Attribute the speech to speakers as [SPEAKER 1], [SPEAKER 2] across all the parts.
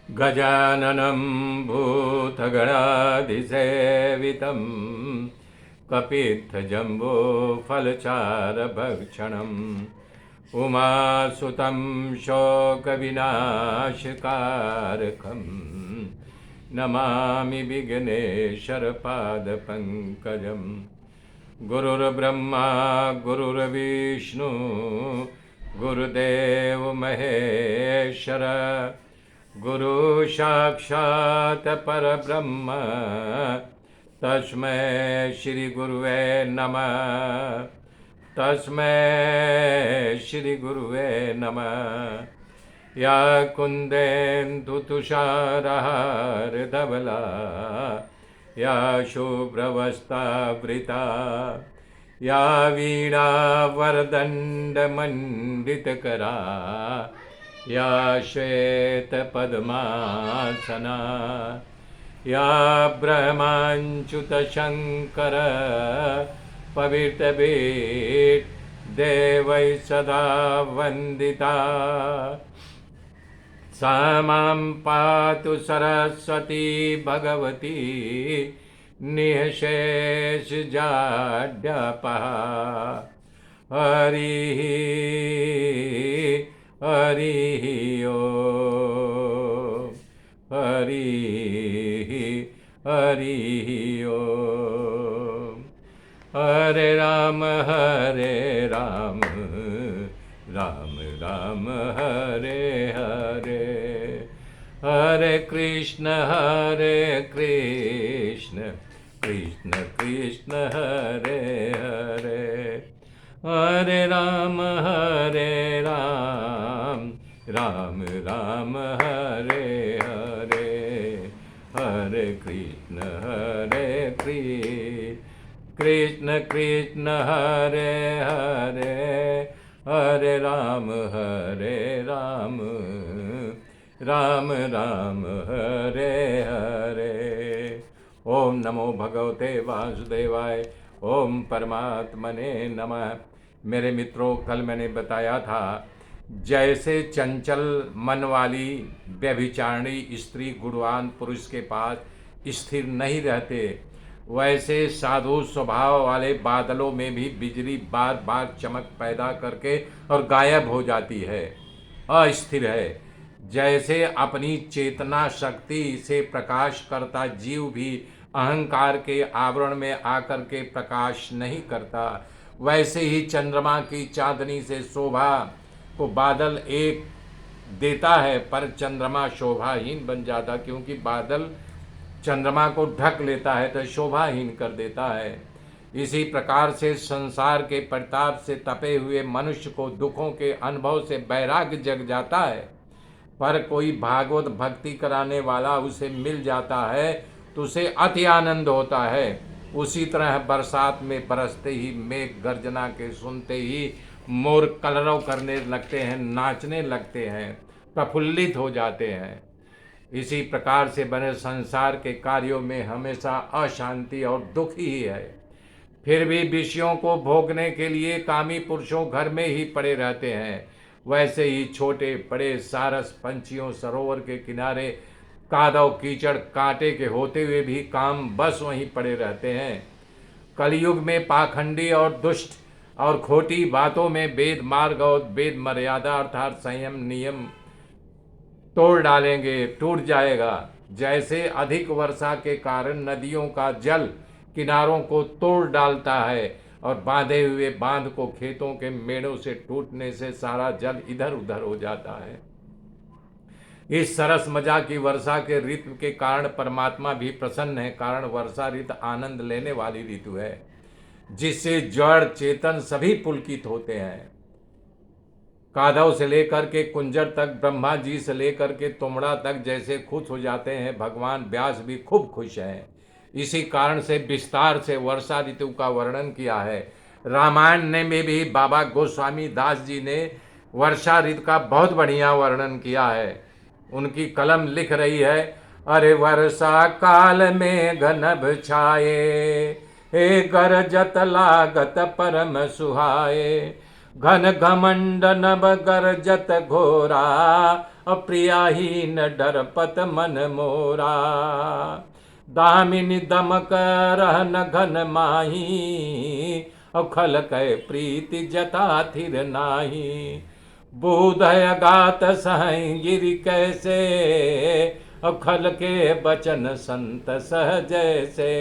[SPEAKER 1] गजाननं भूतगणाधिसेवितं कपित्थजम्बोफलचारभक्षणम् उमासुतं शोकविनाशकारकम् नमामि विघ्नेश्वरपादपङ्कजम्। गुरुर्ब्रह्मा गुरुर्विष्णु गुरुदेव महेश्वर गुरु साक्षात् परब्रह्म तस्मै श्री गुरुवे नमः। तस्मै श्री गुरुवे नमः। या कुन्देन्दुतुषारहारधवला या शुभ्रवस्त्रावृता या वीणावरदण्डमण्डितकरा या श्वेतपद्मासना या ब्रह्माच्युतशङ्कर पवित्रभीत् देवैः सदा वन्दिता। सा मां पातु सरस्वती भगवती निःशेषजाड्यापहा। हरिः हरिः ओम् हरिः हरिः ओम्। हरे राम राम राम हरे हरे। हरे कृष्ण कृष्ण कृष्ण हरे हरे। हरे राम राम राम हरे हरे। हरे कृष्ण कृष्ण कृष्ण हरे हरे। हरे राम राम राम हरे हरे। ओम नमो भगवते वासुदेवाय। ओम परमात्मने नमः। मेरे मित्रों, कल मैंने बताया था, जैसे चंचल मन वाली व्यभिचारिणी स्त्री गुणवान पुरुष के पास स्थिर नहीं रहते, वैसे साधु स्वभाव वाले बादलों में भी बिजली बार बार चमक पैदा करके और गायब हो जाती है, अस्थिर है। जैसे अपनी चेतना शक्ति से प्रकाश करता जीव भी अहंकार के आवरण में आकर के प्रकाश नहीं करता, वैसे ही चंद्रमा की चांदनी से शोभा को बादल एक देता है, पर चंद्रमा शोभाहीन बन जाता, क्योंकि बादल चंद्रमा को ढक लेता है तो शोभाहीन कर देता है। इसी प्रकार से संसार के प्रताप से तपे हुए मनुष्य को दुखों के अनुभव से वैराग्य जग जाता है, पर कोई भागवत भक्ति कराने वाला उसे मिल जाता है तो उसे अति आनंद होता है। उसी तरह बरसात में बरसते ही मेघ गर्जना के सुनते ही मोर कलरव करने लगते हैं, नाचने लगते हैं, प्रफुल्लित हो जाते हैं। इसी प्रकार से बने संसार के कार्यों में हमेशा अशांति और दुख ही है। फिर भी विषयों को भोगने के लिए कामी पुरुषों घर में ही पड़े रहते हैं। वैसे ही छोटे बड़े सारस पंछियों सरोवर के किनारे कादव कीचड़ कांटे के होते हुए भी काम बस वहीं पड़े रहते हैं। कलयुग में पाखंडी और दुष्ट और खोटी बातों में वेद मार्ग और वेद मर्यादा अर्थात संयम नियम तोड़ डालेंगे, टूट जाएगा। जैसे अधिक वर्षा के कारण नदियों का जल किनारों को तोड़ डालता है और बांधे हुए बांध को खेतों के मेड़ों से टूटने से सारा जल इधर उधर हो जाता है। इस सरस मजा की वर्षा के ऋतु के कारण परमात्मा भी प्रसन्न है, कारण वर्षा ऋतु आनंद लेने वाली ऋतु है, जिससे जड़ चेतन सभी पुलकित होते हैं। कादव से लेकर के कुंजर तक, ब्रह्मा जी से लेकर के तुमड़ा तक जैसे खुश हो जाते हैं, भगवान व्यास भी खूब खुश हैं। इसी कारण से विस्तार से वर्षा ऋतु का वर्णन किया है। रामायण में भी बाबा गोस्वामी दास जी ने वर्षा ऋतु का बहुत बढ़िया वर्णन किया है। उनकी कलम लिख रही है, अरे वर्षा काल में घनभ छाए, हे गरजत लागत परम सुहाए, घन घमंड नभ गरजत घोरा, अप्रिया ही न डरपत मन मोरा। दामिनी दमक रहन घन माही, अखल कै प्रीति जता थिर नाही। बोधय गात सहै गिरि कैसे, अखल के बचन संत सहजैसे।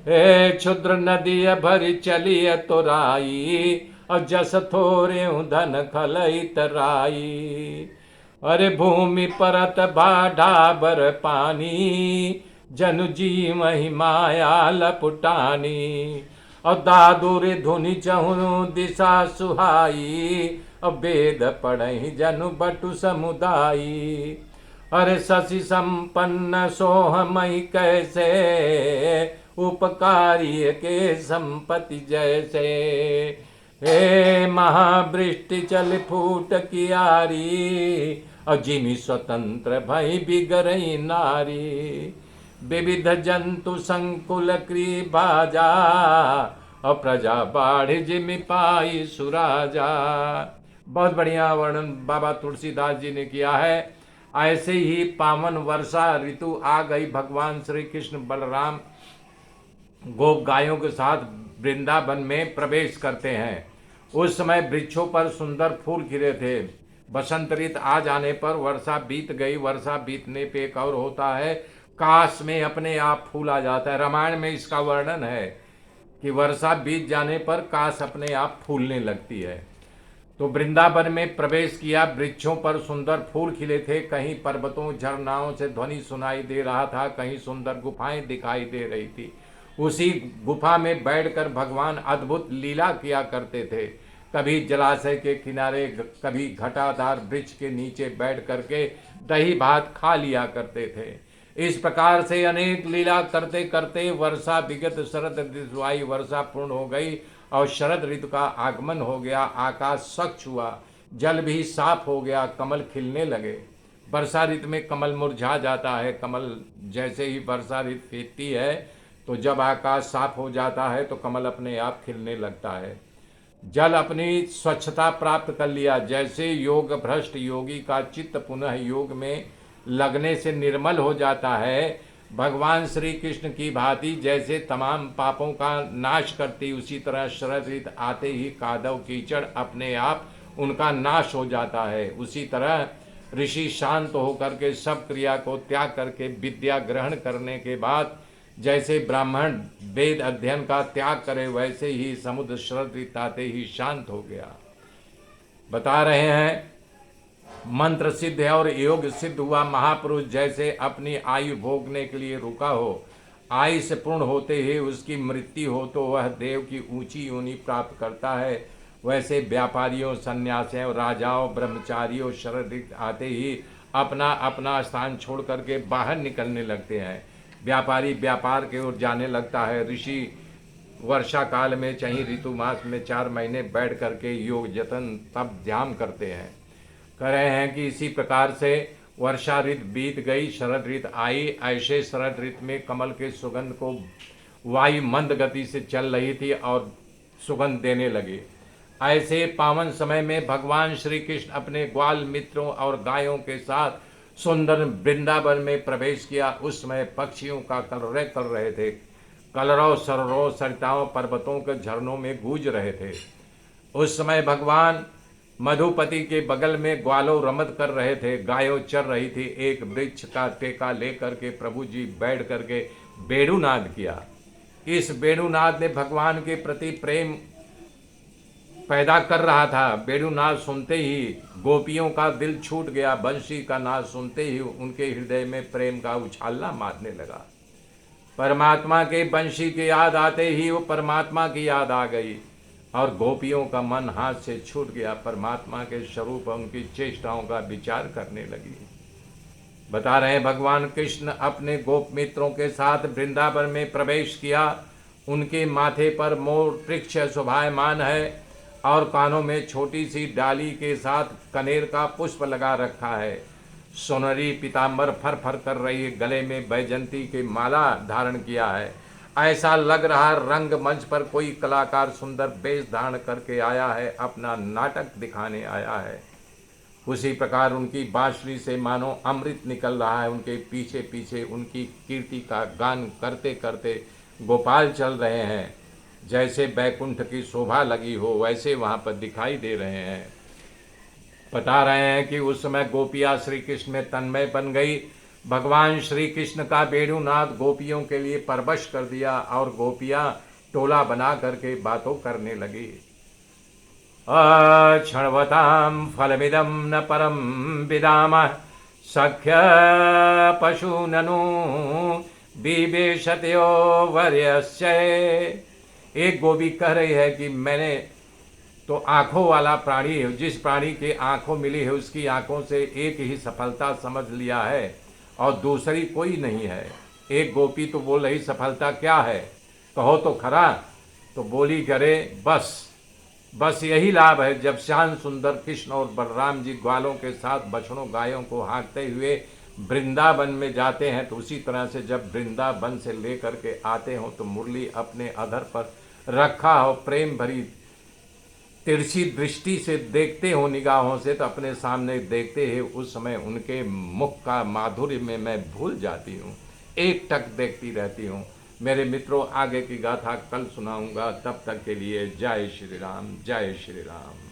[SPEAKER 1] हे क्षुद्र नदी भरि चलिय तोराई, और जस थोरे धन खलई तराई। अरे भूमि परत बाढ़ा बर पानी, जनु जी मही माया लपुटानी। और दादुर धुनि चहु दिशा सुहाई, और वेद पढ़हि जनु बटु समुदायी। अरे शशि संपन्न सोहमई कैसे, उपकारी के संपत्ति जैसे। हे महावृष्टि चल फूट कियारी, और जिमि स्वतंत्र भई बिगरई नारी। विविध जंतु संकुल क्री बाजा, और प्रजा बाढ़ जिमि पाई सुराजा। बहुत बढ़िया वर्णन बाबा तुलसीदास जी ने किया है। ऐसे ही पावन वर्षा ऋतु आ गई। भगवान श्री कृष्ण बलराम गोप गायों के साथ वृंदावन में प्रवेश करते हैं। उस समय वृक्षों पर सुंदर फूल खिले थे। बसंत ऋतु आ जाने पर वर्षा बीत गई। वर्षा बीतने पे एक और होता है, काश में अपने आप फूल आ जाता है। रामायण में इसका वर्णन है कि वर्षा बीत जाने पर काश अपने आप फूलने लगती है। तो वृंदावन में प्रवेश किया। वृक्षों पर सुंदर फूल खिले थे। कहीं पर्वतों झरनाओं से ध्वनि सुनाई दे रहा था, कहीं सुंदर गुफाएं दिखाई दे रही थी। उसी गुफा में बैठकर भगवान अद्भुत लीला किया करते थे। कभी जलाशय के किनारे, कभी घटाधार वृक्ष के नीचे बैठ करके दही भात खा लिया करते थे। इस प्रकार से अनेक लीला करते करते वर्षा विगत शरद ऋतु आई। वर्षा पूर्ण हो गई और शरद ऋतु का आगमन हो गया। आकाश स्वच्छ हुआ, जल भी साफ हो गया, कमल खिलने लगे। वर्षा ऋतु में कमल मुरझा जाता है। कमल जैसे ही वर्षा ऋतु बीतती है तो जब आकाश साफ हो जाता है तो कमल अपने आप खिलने लगता है। जल अपनी स्वच्छता प्राप्त कर लिया। जैसे योग भ्रष्ट योगी का चित्त पुनः योग में लगने से निर्मल हो जाता है, भगवान श्री कृष्ण की भांति जैसे तमाम पापों का नाश करती, उसी तरह शरद ऋतु आते ही कादव कीचड़ अपने आप उनका नाश हो जाता है। उसी तरह ऋषि शांत होकर के सब क्रिया को त्याग करके विद्या ग्रहण करने के बाद जैसे ब्राह्मण वेद अध्ययन का त्याग करे, वैसे ही समुद्र शरद ऋतु आते ही शांत हो गया। बता रहे हैं मंत्र सिद्ध है और योग सिद्ध हुआ महापुरुष जैसे अपनी आयु भोगने के लिए रुका हो, आयु से पूर्ण होते ही उसकी मृत्यु हो तो वह देव की ऊंची योनि प्राप्त करता है, वैसे व्यापारियों, सन्यासियों, राजाओं, ब्रह्मचारियों शरद ऋतु आते ही अपना अपना स्थान छोड़ करके बाहर निकलने लगते हैं। व्यापारी व्यापार की ओर जाने लगता है। ऋषि वर्षा काल में चाहे ऋतु मास में 4 महीने बैठ करके योग जतन तप ध्यान करते हैं। कह रहे हैं कि इसी प्रकार से वर्षा ऋतु बीत गई, शरद ऋतु आई। ऐसे शरद ऋतु में कमल के सुगंध को वायु मंद गति से चल रही थी और सुगंध देने लगी। ऐसे पावन समय में भगवान श्री कृष्ण अपने ग्वाल मित्रों और गायों के साथ सुंदर वृंदावन में प्रवेश किया। उस समय पक्षियों का कलरव कर रहे थे। कलरव सररव सरिताओं पर्वतों के झरनों में गूंज रहे थे। उस समय भगवान मधुपति के बगल में ग्वालों रमत कर रहे थे, गायों चर रही थी। एक वृक्ष का टेका लेकर के प्रभु जी बैठ करके बेणुनाद किया। इस बेणुनाद ने भगवान के प्रति प्रेम पैदा कर रहा था। बेणुनाद सुनते ही गोपियों का दिल छूट गया। बंशी का नाद सुनते ही उनके हृदय में प्रेम का उछालना मारने लगा। परमात्मा के बंशी की याद आते ही वो परमात्मा की याद आ गई और गोपियों का मन हाथ से छूट गया। परमात्मा के स्वरूप उनकी चेष्टाओं का विचार करने लगी। बता रहे भगवान कृष्ण अपने गोप मित्रों के साथ वृंदावन में प्रवेश किया। उनके माथे पर मोर वृक्ष शोभायमान है और कानों में छोटी सी डाली के साथ कनेर का पुष्प लगा रखा है। सोनरी पीताम्बर फर फर कर रही है, गले में बैजंती की माला धारण किया है। ऐसा लग रहा रंगमंच पर कोई कलाकार सुंदर वेश धारण करके आया है, अपना नाटक दिखाने आया है। उसी प्रकार उनकी बांसुरी से मानो अमृत निकल रहा है। उनके पीछे पीछे उनकी कीर्ति का गान करते करते गोपाल चल रहे हैं। जैसे बैकुंठ की शोभा लगी हो वैसे वहाँ पर दिखाई दे रहे हैं। बता रहे हैं कि उस समय गोपियाँ श्री कृष्ण में तन्मय बन गई। भगवान श्री कृष्ण का वेणुनाद गोपियों के लिए परवश कर दिया और गोपियाँ टोला बना करके बातों करने लगी। अक्षणवतां फलमिदं न परं विदामः सख्य पशुननु बिभेषतयो वर्यस्य। एक गोपी कह रही है कि मैंने तो आँखों वाला प्राणी है, जिस प्राणी के आँखों मिली है उसकी आँखों से एक ही सफलता समझ लिया है और दूसरी कोई नहीं है। एक गोपी तो बोल रही सफलता क्या है, कहो तो खरा। तो बोली करे बस यही लाभ है। जब श्याम सुंदर कृष्ण और बलराम जी ग्वालों के साथ बछड़ों गायों को हाँकते हुए वृंदावन में जाते हैं, तो उसी तरह से जब वृंदावन से लेकर के आते हो तो मुरली अपने अधर पर रखा हो, प्रेम भरी तिरछी दृष्टि से देखते हो निगाहों से, तो अपने सामने देखते हैं उस समय उनके मुख का माधुर्य में मैं भूल जाती हूँ, एक टक देखती रहती हूँ। मेरे मित्रों, आगे की गाथा कल सुनाऊंगा। तब तक के लिए जय श्री राम, जय श्री राम।